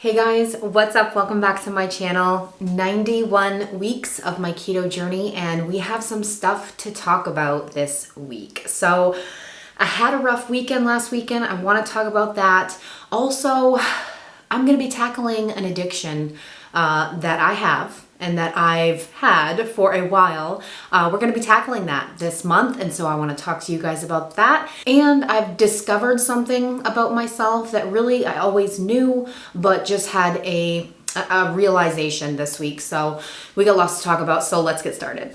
Hey guys, what's up? Welcome back to my channel. 91 weeks of my keto journey, and we have some stuff to talk about this week. So I had a rough weekend last weekend. I want to talk about that. Also, I'm going to be tackling an addiction that I have and that I've had for a while. We're gonna be tackling that this month, and so I wanna talk to you guys about that. And I've discovered something about myself that really I always knew, but just had a realization this week. So we got lots to talk about, so let's get started.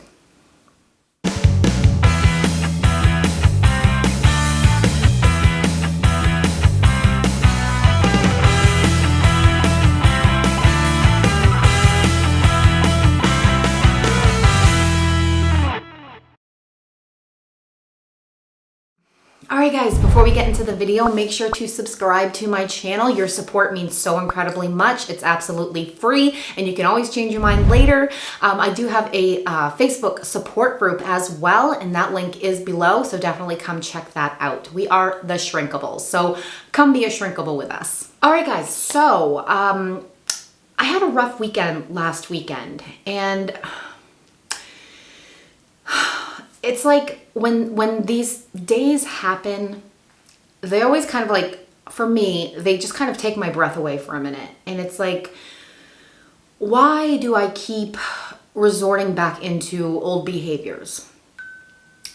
Alright guys, before we get into the video, make sure to subscribe to my channel. Your support means so incredibly much. It's absolutely free and you can always change your mind later. I do have a Facebook support group as well, and that link is below, so definitely come check that out. We are the Shrinkables, so come be a Shrinkable with us. Alright guys, so I had a rough weekend last weekend, and it's like when these days happen, they always kind of like, for me, they just kind of take my breath away for a minute. And it's like, why do I keep resorting back into old behaviors?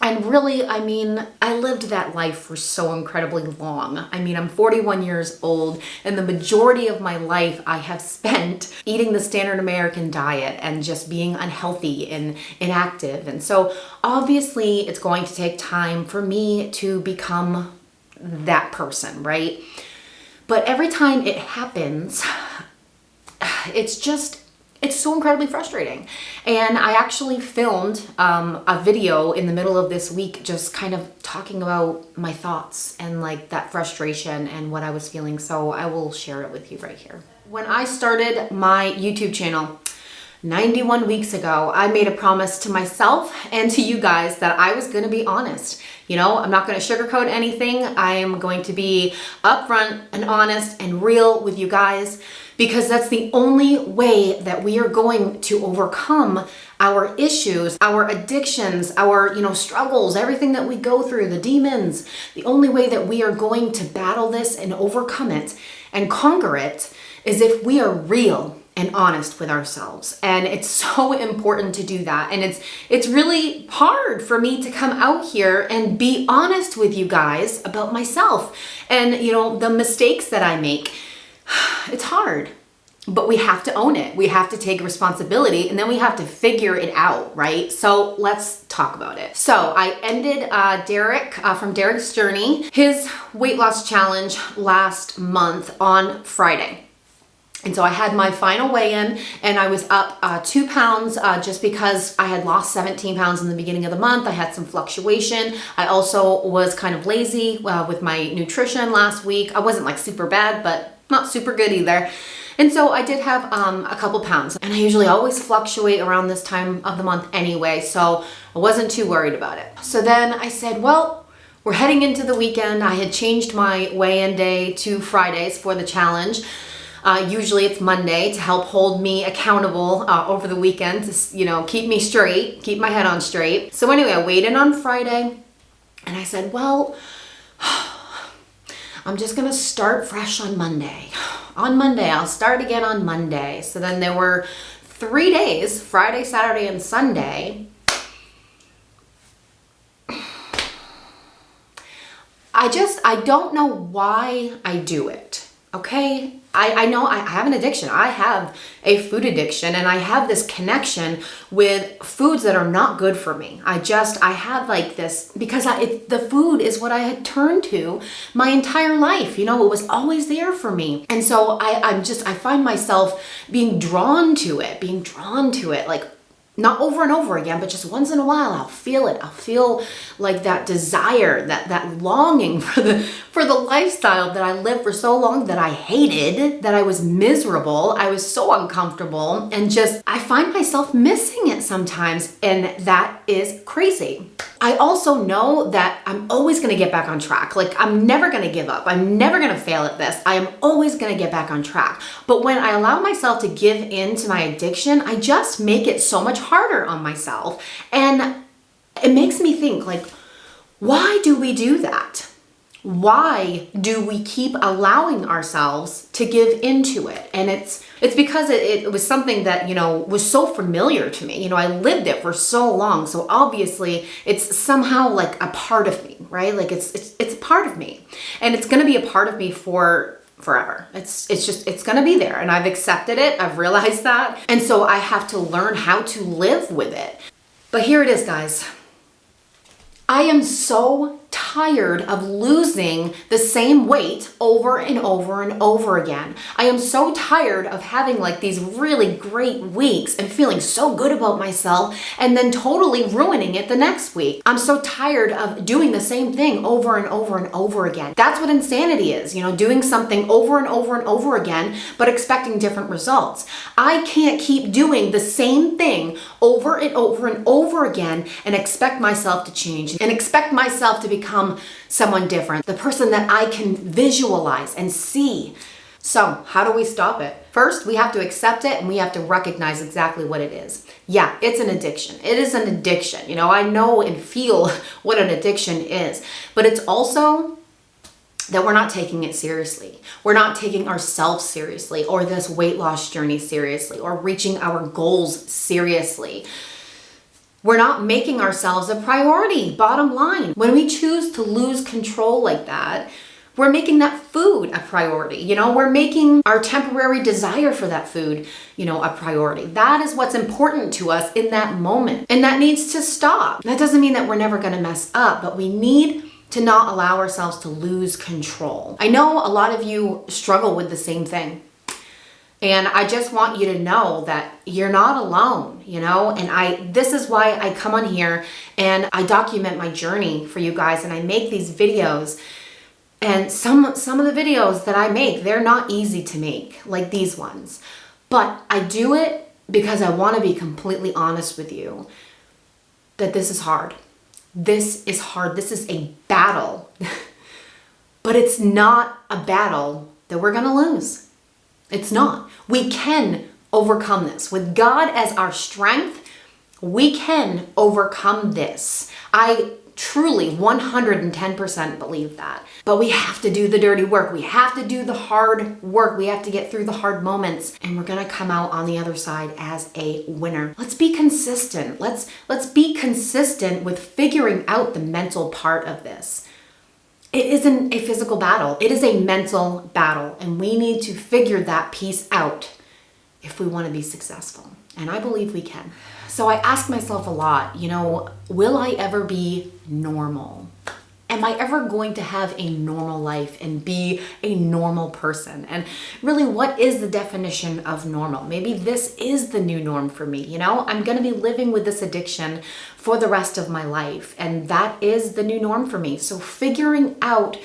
And really, I mean, I lived that life for so incredibly long. I mean, I'm 41 years old, and the majority of my life I have spent eating the standard American diet and just being unhealthy and inactive. And so obviously it's going to take time for me to become that person, right? But every time it happens, it's so incredibly frustrating. And I actually filmed a video in the middle of this week just kind of talking about my thoughts and like that frustration and what I was feeling. So I will share it with you right here. When I started my YouTube channel 91 weeks ago, I made a promise to myself and to you guys that I was going to be honest. You know, I'm not going to sugarcoat anything. I am going to be upfront and honest and real with you guys, because that's the only way that we are going to overcome our issues, our addictions, our, struggles, everything that we go through, the demons. The only way that we are going to battle this and overcome it and conquer it is if we are real and honest with ourselves. And it's so important to do that. And it's really hard for me to come out here and be honest with you guys about myself and, the mistakes that I make. It's hard, but we have to own it. We have to take responsibility, and then we have to figure it out, right? So let's talk about it. So I ended Derek from Derek's Journey, his weight loss challenge last month on Friday. And so I had my final weigh-in, and I was up 2 pounds just because I had lost 17 pounds in the beginning of the month. I had some fluctuation. I also was kind of lazy with my nutrition last week. I wasn't like super bad, but not super good either. And so I did have a couple pounds, and I usually always fluctuate around this time of the month anyway, so I wasn't too worried about it. So then I said, well, we're heading into the weekend. I had changed my weigh-in day to Fridays for the challenge. Usually it's Monday to help hold me accountable over the weekend to, keep me straight, keep my head on straight. So anyway, I weighed in on Friday, and I said, well, I'm just gonna start fresh on Monday. On Monday, I'll start again on Monday. So then there were 3 days, Friday, Saturday, and Sunday. I don't know why I do it, okay? I know I have an addiction. I have a food addiction, and I have this connection with foods that are not good for me. I have like this, because the food is what I had turned to my entire life. It was always there for me. And so I find myself being drawn to it, like not over and over again, but just once in a while I'll feel it. I'll feel like that desire, that longing for the lifestyle that I lived for so long, that I hated, that I was miserable, I was so uncomfortable, and I find myself missing it sometimes, and that is crazy. I also know that I'm always going to get back on track. Like, I'm never going to give up. I'm never going to fail at this. I am always going to get back on track. But when I allow myself to give in to my addiction, I just make it so much harder on myself. And it makes me think, like, why do we do that? Why do we keep allowing ourselves to give into it? And it's because it was something that, was so familiar to me. I lived it for so long. So obviously it's somehow like a part of me, right? Like it's a part of me, and it's going to be a part of me for forever. It's going to be there, and I've accepted it. I've realized that. And so I have to learn how to live with it. But here it is, guys. I am so tired of losing the same weight over and over and over again. I am so tired of having like these really great weeks and feeling so good about myself and then totally ruining it the next week. I'm so tired of doing the same thing over and over and over again. That's what insanity is, doing something over and over and over again, but expecting different results. I can't keep doing the same thing over and over and over again and expect myself to change and expect myself to become someone different, the person that I can visualize and see. So how do we stop it? First, we have to accept it, and we have to recognize exactly what it is. Yeah, it's an addiction. It is an addiction. I know and feel what an addiction is, but it's also that we're not taking it seriously. We're not taking ourselves seriously, or this weight loss journey seriously, or reaching our goals seriously. We're not making ourselves a priority, bottom line. When we choose to lose control like that, we're making that food a priority. We're making our temporary desire for that food, a priority. That is what's important to us in that moment. And that needs to stop. That doesn't mean that we're never going to mess up, but we need to not allow ourselves to lose control. I know a lot of you struggle with the same thing. And I just want you to know that you're not alone, and this is why I come on here and I document my journey for you guys, and I make these videos. And some of the videos that I make, they're not easy to make, like these ones. But I do it because I want to be completely honest with you that this is hard. This is hard. This is a battle. But it's not a battle that we're going to lose. It's not. We can overcome this. With God as our strength, we can overcome this. I truly 110% believe that. But we have to do the dirty work. We have to do the hard work. We have to get through the hard moments, and we're going to come out on the other side as a winner. Let's be consistent. Let's be consistent with figuring out the mental part of this. It isn't a physical battle. It is a mental battle, and we need to figure that piece out if we want to be successful. And I believe we can. So I ask myself a lot, will I ever be normal? Am I ever going to have a normal life and be a normal person? And really, what is the definition of normal? Maybe this is the new norm for me. I'm going to be living with this addiction for the rest of my life, and that is the new norm for me. So figuring out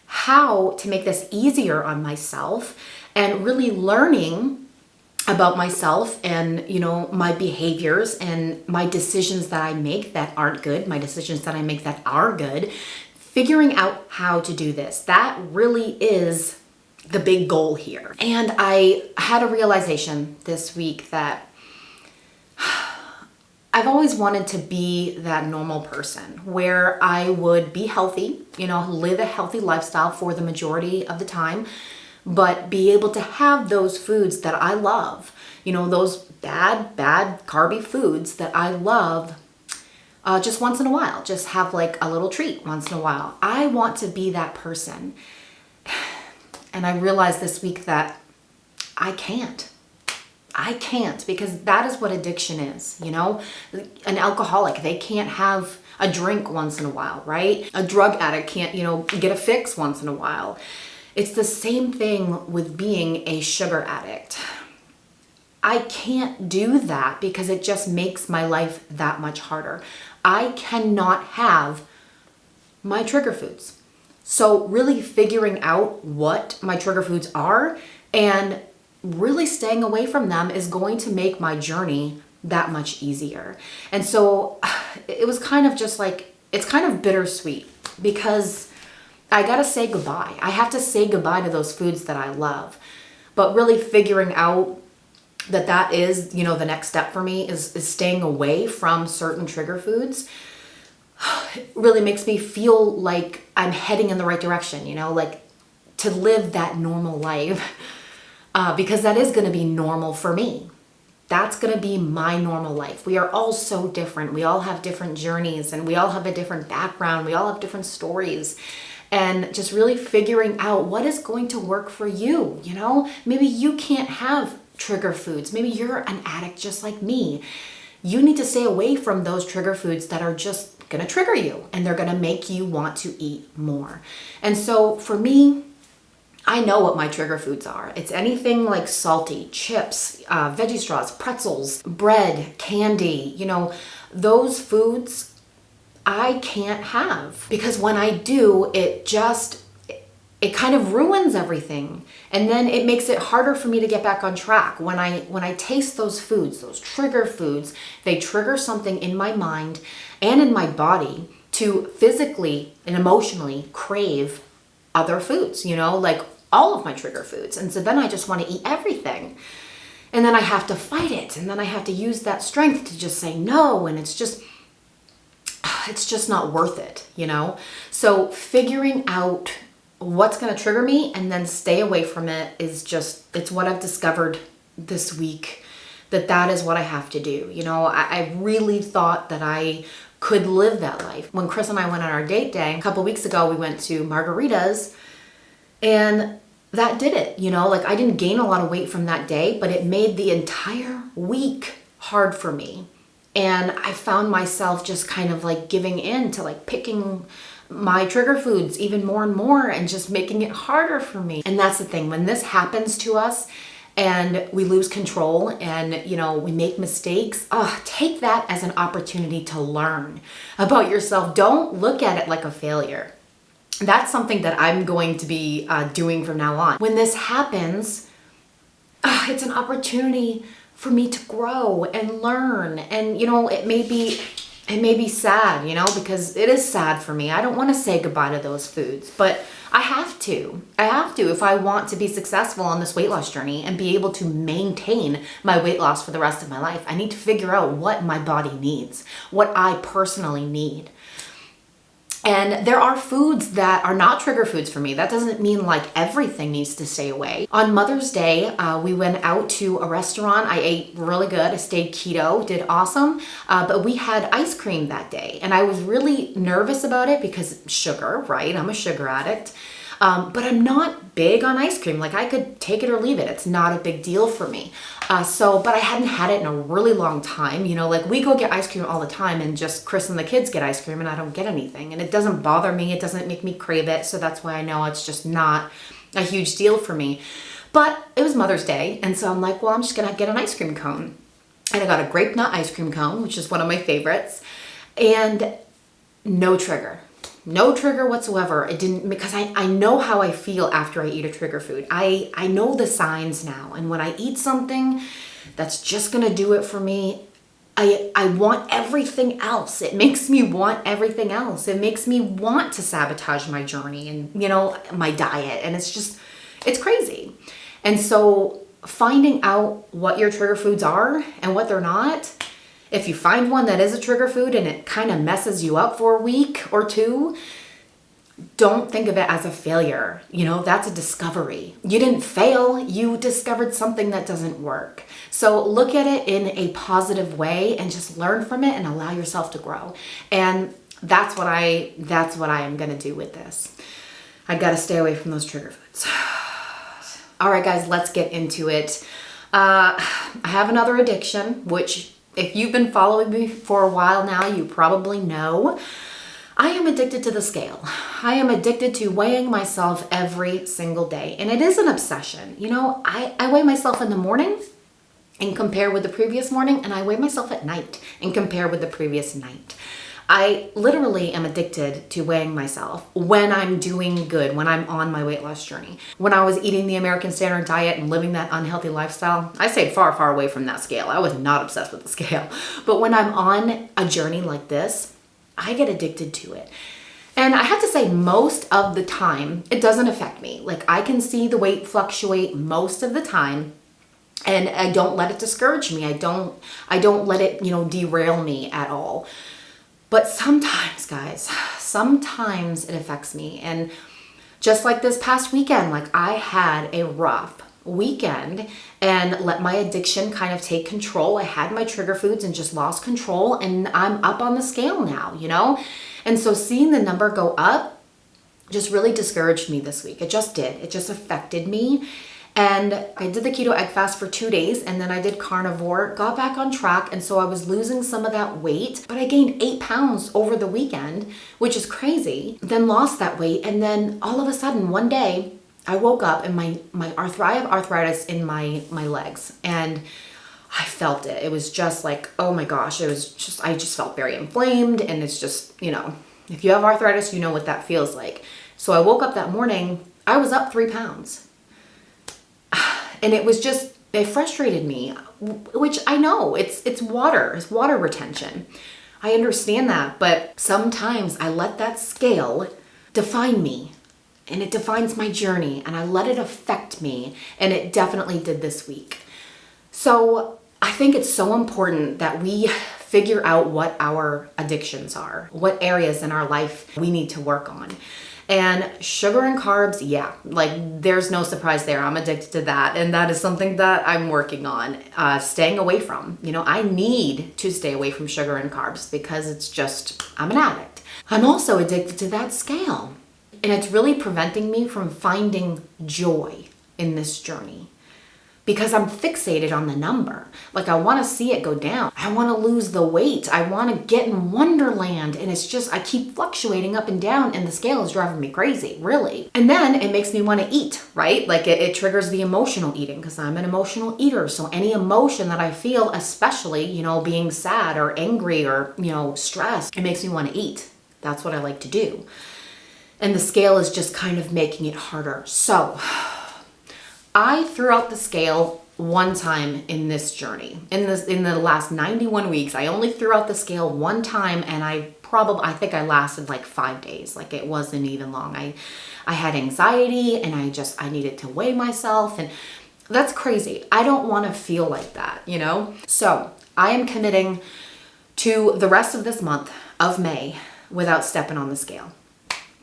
how to make this easier on myself and really learning about myself and, my behaviors and my decisions that I make that aren't good, my decisions that I make that are good, figuring out how to do this. That really is the big goal here. And I had a realization this week that I've always wanted to be that normal person where I would be healthy, live a healthy lifestyle for the majority of the time, but be able to have those foods that I love, those bad carby foods that I love, just once in a while, just have like a little treat once in a while. I want to be that person. And I realized this week that I can't, because that is what addiction is. An alcoholic, they can't have a drink once in a while, right? A drug addict can't, get a fix once in a while. It's the same thing with being a sugar addict. I can't do that because it just makes my life that much harder. I cannot have my trigger foods. So really figuring out what my trigger foods are and really staying away from them is going to make my journey that much easier. And so it was kind of just like it's kind of bittersweet because I gotta say goodbye. I have to say goodbye to those foods that I love. But really figuring out that is, the next step for me is staying away from certain trigger foods. It really makes me feel like I'm heading in the right direction, like to live that normal life, because that is going to be normal for me. That's going to be my normal life. We are all so different. We all have different journeys and we all have a different background. We all have different stories. And just really figuring out what is going to work for you, Maybe you can't have trigger foods. Maybe you're an addict just like me. You need to stay away from those trigger foods that are just going to trigger you and they're going to make you want to eat more. And so for me, I know what my trigger foods are. It's anything like salty, chips, veggie straws, pretzels, bread, candy, those foods I can't have because when I do, it kind of ruins everything. And then it makes it harder for me to get back on track. When I taste those foods, those trigger foods, they trigger something in my mind and in my body to physically and emotionally crave other foods, like all of my trigger foods. And so then I just want to eat everything. And then I have to fight it. And then I have to use that strength to just say no. And it's just not worth it, So figuring out what's going to trigger me and then stay away from it it's what I've discovered this week, that is what I have to do. I really thought that I could live that life. When Chris and I went on our date day, a couple weeks ago, we went to Margaritas and that did it, I didn't gain a lot of weight from that day, but it made the entire week hard for me. And I found myself just kind of like giving in to like picking my trigger foods even more and more and just making it harder for me. And that's the thing, when this happens to us and we lose control and, we make mistakes, take that as an opportunity to learn about yourself. Don't look at it like a failure. That's something that I'm going to be doing from now on. When this happens, it's an opportunity for me to grow and learn. And, it may be sad, because it is sad for me. I don't want to say goodbye to those foods, but I have to if I want to be successful on this weight loss journey and be able to maintain my weight loss for the rest of my life. I need to figure out what my body needs, what I personally need. And there are foods that are not trigger foods for me. That doesn't mean like everything needs to stay away. On Mother's Day, we went out to a restaurant. I ate really good. I stayed keto, did awesome. But we had ice cream that day. And I was really nervous about it because sugar, right? I'm a sugar addict. But I'm not big on ice cream. Like I could take it or leave it. It's not a big deal for me. But I hadn't had it in a really long time. Like we go get ice cream all the time and just Chris and the kids get ice cream and I don't get anything. And it doesn't bother me. It doesn't make me crave it. So that's why I know it's just not a huge deal for me. But it was Mother's Day. And so I'm like, well, I'm just going to get an ice cream cone. And I got a grape nut ice cream cone, which is one of my favorites. And no trigger. No trigger whatsoever. It didn't, because I know how I feel after I eat a trigger food. I know the signs now. And when I eat something that's just going to do it for me, I want everything else. It makes me want everything else. It makes me want to sabotage my journey and, my diet. And it's crazy. And so finding out what your trigger foods are and what they're not. If you find one that is a trigger food and it kind of messes you up for a week or two, don't think of it as a failure. That's a discovery. You didn't fail. You discovered something that doesn't work. So look at it in a positive way and just learn from it and allow yourself to grow. And that's what I am going to do with this. I got to stay away from those trigger foods. All right, guys, let's get into it. I have another addiction, which if you've been following me for a while now, you probably know. I am addicted to the scale. I am addicted to weighing myself every single day. And it is an obsession. I weigh myself in the morning and compare with the previous morning, and I weigh myself at night and compare with the previous night. I literally am addicted to weighing myself when I'm doing good, when I'm on my weight loss journey. When I was eating the American Standard diet and living that unhealthy lifestyle, I stayed far, away from that scale. I was not obsessed with the scale. But when I'm on a journey like this, I get addicted to it. And I have to say, most of the time, it doesn't affect me. Like, I can see the weight fluctuate most of the time, and I don't let it discourage me. I don't let it, derail me at all. But sometimes, guys, sometimes it affects me. And just like this past weekend, like, I had a rough weekend and let my addiction kind of take control. I had my trigger foods and just lost control, and I'm up on the scale now. And so seeing the number go up just really discouraged me this week. It just did. It just affected me. And I did the keto egg fast for 2 days, and then I did carnivore, got back on track. And so I was losing some of that weight, but I gained 8 pounds over the weekend, which is crazy. Then lost that weight. And then all of a sudden, one day I woke up and I have arthritis in my legs, and I felt it. It was just like, oh my gosh, I just felt very inflamed. And it's just, if you have arthritis, you know what that feels like. So I woke up that morning, I was up 3 pounds. And it frustrated me, which I know it's water retention. I understand that, but sometimes I let that scale define me, and it defines my journey, and I let it affect me, and it definitely did this week. So I think it's so important that we figure out what our addictions are, what areas in our life we need to work on. And sugar and carbs, yeah, like, there's no surprise there. I'm addicted to that. And that is something that I'm working on, staying away from. I need to stay away from sugar and carbs because I'm an addict. I'm also addicted to that scale. And it's really preventing me from finding joy in this journey, because I'm fixated on the number. Like, I want to see it go down. I want to lose the weight. I want to get in wonderland. And it's just, I keep fluctuating up and down, and the scale is driving me crazy, really. And then it makes me want to eat, right? Like, it triggers the emotional eating, because I'm an emotional eater. So any emotion that I feel, especially, being sad or angry or, stressed, it makes me want to eat. That's what I like to do. And the scale is just kind of making it harder. So I threw out the scale one time in this journey. In the last 91 weeks, I only threw out the scale one time, and I think I lasted like 5 days. Like, it wasn't even long. I had anxiety, and I needed to weigh myself, and that's crazy. I don't want to feel like that, So I am committing to the rest of this month of May without stepping on the scale.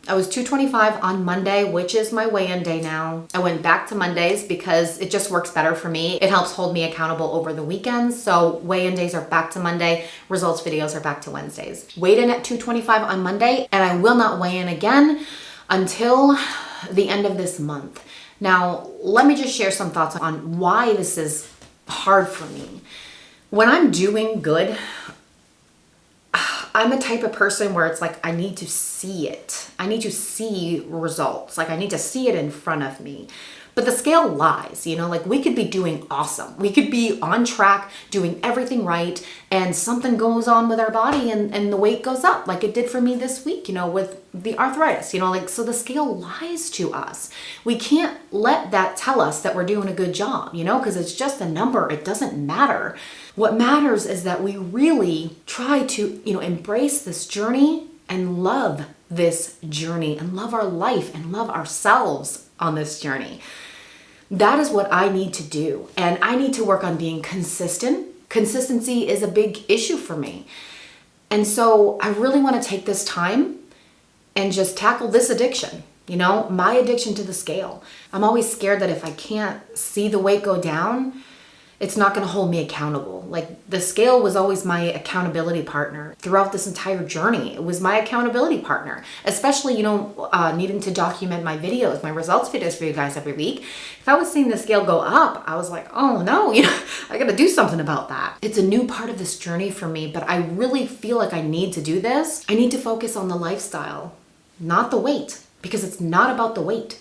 I was 225 on Monday, which is my weigh-in day now. I went back to Mondays because it just works better for me. It helps hold me accountable over the weekends. So weigh-in days are back to Monday. Results videos are back to Wednesdays. Weighed in at 225 on Monday, and I will not weigh in again until the end of this month. Now, let me just share some thoughts on why this is hard for me. When I'm doing good, I'm a type of person where it's like, I need to see it. I need to see results. Like, I need to see it in front of me. But the scale lies, like, we could be doing awesome. We could be on track, doing everything right, and something goes on with our body, and the weight goes up, like it did for me this week, with the arthritis, so the scale lies to us. We can't let that tell us that we're doing a good job, because it's just a number. It doesn't matter. What matters is that we really try to, embrace this journey and love this journey and love our life and love ourselves on this journey. That is what I need to do. And I need to work on being consistent. Consistency is a big issue for me. And so I really want to take this time and just tackle this addiction, my addiction to the scale. I'm always scared that if I can't see the weight go down, it's not going to hold me accountable. Like, the scale was always my accountability partner throughout this entire journey. It was my accountability partner, especially, needing to document my videos, my results videos for you guys every week. If I was seeing the scale go up, I was like, oh no, I got to do something about that. It's a new part of this journey for me, but I really feel like I need to do this. I need to focus on the lifestyle, not the weight, because it's not about the weight.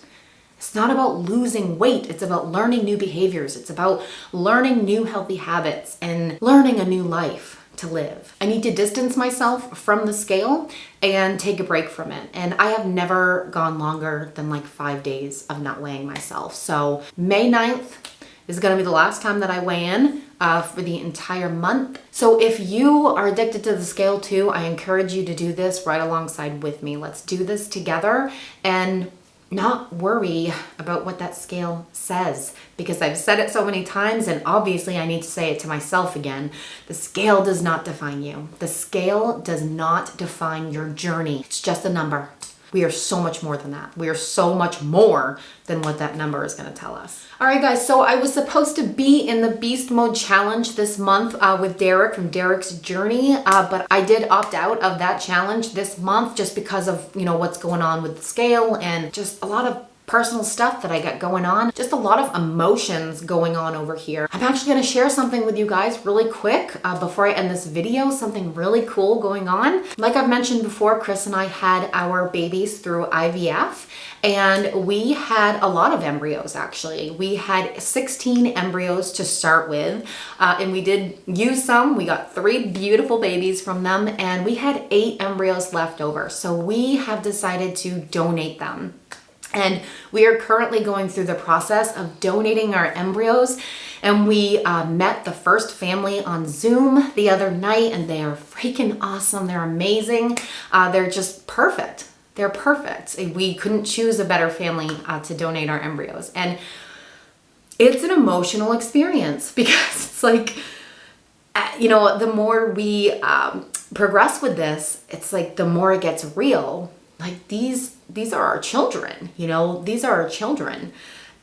It's not about losing weight. It's about learning new behaviors. It's about learning new healthy habits and learning a new life to live. I need to distance myself from the scale and take a break from it. And I have never gone longer than like 5 days of not weighing myself. So May 9th, This is going to be the last time that I weigh in for the entire month. So if you are addicted to the scale too, I encourage you to do this right alongside with me. Let's do this together and not worry about what that scale says, because I've said it so many times, and obviously I need to say it to myself again. The scale does not define you. The scale does not define your journey. It's just a number. We are so much more than that. We are so much more than what that number is going to tell us. All right, guys, so I was supposed to be in the Beast Mode Challenge this month with Derek from Derek's Journey, but I did opt out of that challenge this month just because of, what's going on with the scale and just a lot of personal stuff that I got going on. Just a lot of emotions going on over here. I'm actually going to share something with you guys really quick before I end this video, something really cool going on. Like I've mentioned before, Chris and I had our babies through IVF, and we had a lot of embryos actually. We had 16 embryos to start with, and we did use some. We got 3 beautiful babies from them, and we had 8 embryos left over. So we have decided to donate them. And we are currently going through the process of donating our embryos. And we met the first family on Zoom the other night, and they are freaking awesome. They're amazing. They're just perfect. They're perfect. We couldn't choose a better family to donate our embryos. And it's an emotional experience because it's like, the more we progress with this, it's like the more it gets real. Like these are our children, these are our children.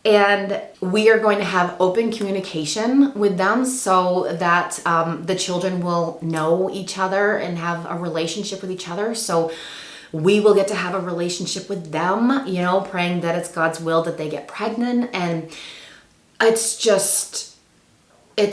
And we are going to have open communication with them so that the children will know each other and have a relationship with each other. So we will get to have a relationship with them, praying that it's God's will that they get pregnant. And it's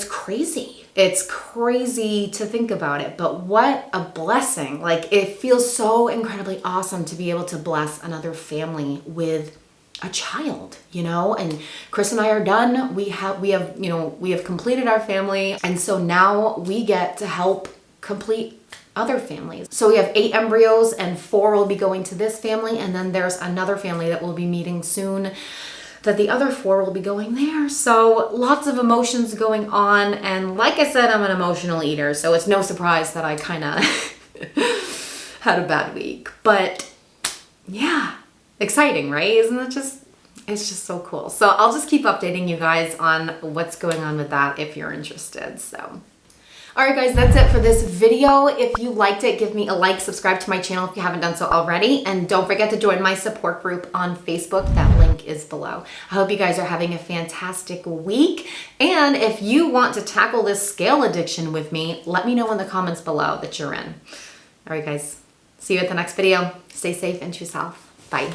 crazy. It's crazy to think about it, but what a blessing. Like, it feels so incredibly awesome to be able to bless another family with a child, and Chris and I are done. We have completed our family. And so now we get to help complete other families. So we have 8 embryos and 4 will be going to this family. And then there's another family that we'll be meeting soon that the other 4 will be going there. So lots of emotions going on. And like I said, I'm an emotional eater, so it's no surprise that I kind of had a bad week. But yeah, exciting, right? Isn't it just, it's just so cool. So I'll just keep updating you guys on what's going on with that if you're interested. So all right, guys, that's it for this video. If you liked it, give me a like, subscribe to my channel if you haven't done so already, and don't forget to join my support group on Facebook. That link is below. I hope you guys are having a fantastic week, and if you want to tackle this scale addiction with me, let me know in the comments below that you're in. All right, guys, see you at the next video. Stay safe and choose health. Bye.